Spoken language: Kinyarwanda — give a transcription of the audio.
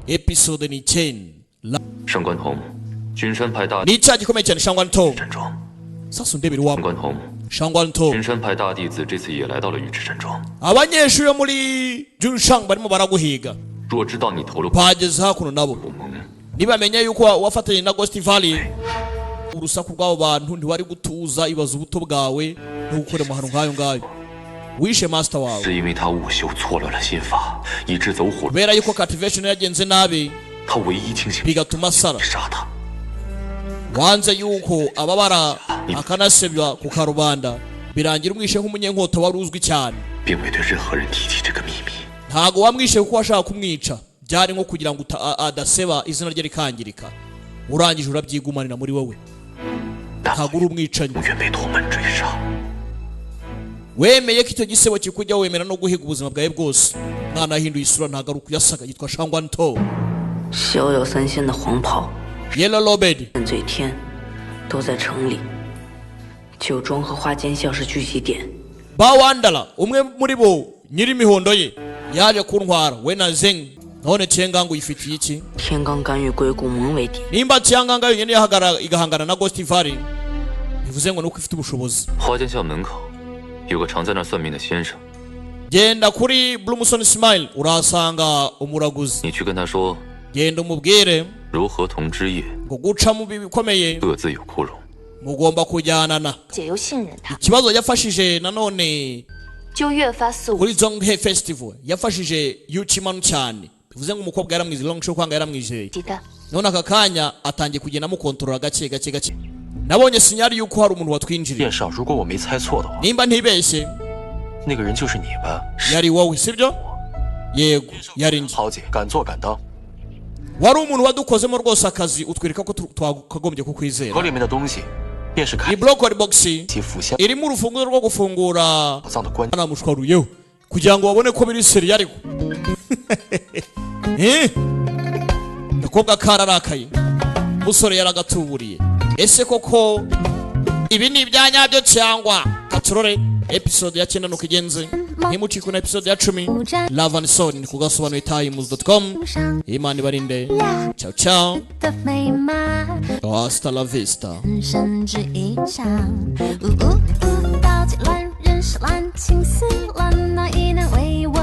episode ni 10. 上官彤，君山派大 ni cya gikomeye cyane shangwanto 山庄。 sasa ndebera iwabo 上官彤， shangwanto 君山派大弟子这次也来到了玉池山庄。 abanyeshuri muri Junshang barimo baraguhiga 若知道你投了 bageze hakuno nabo 不蒙， nibamenye yuko wafatanye na Ghost Valley urusaku rw'abo bantu ntiwari gutuza ibaza ubuto bwawe ntukore mu hantu nk'ayo ngayo wishe master wawe 是因为他午休错乱了心法，以致走火。 kubera yuko cultivation yagenze nabi 他唯一清醒 bigatuma sara 杀他。 wanze yuko ababara akanasebywa ku karubanda birangira umwishe nk'umunyenkota wari uzwi cyane 并未对任何人提起这个秘密。 ntago wamwishe kuko washaka kumwica byari nko kugira ngo adaseba izina rye rikangirika urangije urabyigumanira muri wowe ntago uri umwicanyi 永远被托门追杀。 wemeye ko icyo gisebo kikujya wemera no guhiga ubuzima bwawe bwose mwana yahinduye isura ntago ari ukuyasaga yitwa shangwanto 小有三仙的黄袍， yellow lobed 剑嘴天都在城里。酒庄和花间校是聚集点， bawandala umwe muri bo nyiri imihondo ye yaje kuntwara we na zeng none cyengangu yifitiye iki 天罡干预鬼谷盟为敌。 nimba cyanganga yonyine igahangana na Ghost Valley bivuze ngo nuko ifite ubushobozi 花间校门口有个常在那儿算命的先生， genda kuri Bloomson Smile urahasanga umuraguzi 你去跟他说 genda umubwire 如何同之夜 ngo guca mu bikomeye 各自有枯荣。 mugomba kujyanana 姐又信任他， ikibazo yafashije nanone 就越发肆无 kuri Zonghe Festival yafashije Yuchimanu cyane bivuze ngo umukobwa yaramwizeye long show kwanga yaramwizeye 忌的。 none aka kanya atangiye kugenda amukontorora gake gake gake nabonye sinyari yuko hari umuntu watwinjiriye 殿上，如果我没猜错的话， nimba ntibeshye 那个人就是你吧？ yari wowe sibyo yego yari njye 豪姐，敢做敢当， wari umuntu wadukozemo rwose akazi utwereka ko twakagombye kukwizera 盒里面的东西便是开 iyi broccoli box 启腐香 irimo urufunguzo rwo gufungura 宝藏的关键。 namushwaruyeho kugira ngo babone ko biri seri ariko gakobwa kararakaye umusore yaragatuburiye ese koko ibi ni ibyanyabyo cyangwa katurore episode ya 9 nuko igenze ntimucikwe na episode ya 10 Love and Soul ni kugasobanuye times.com imana ibarinde ciao ciao 的美满， hasta la vista 人生只一场。道极乱人是滥，情丝乱，那亦难为我。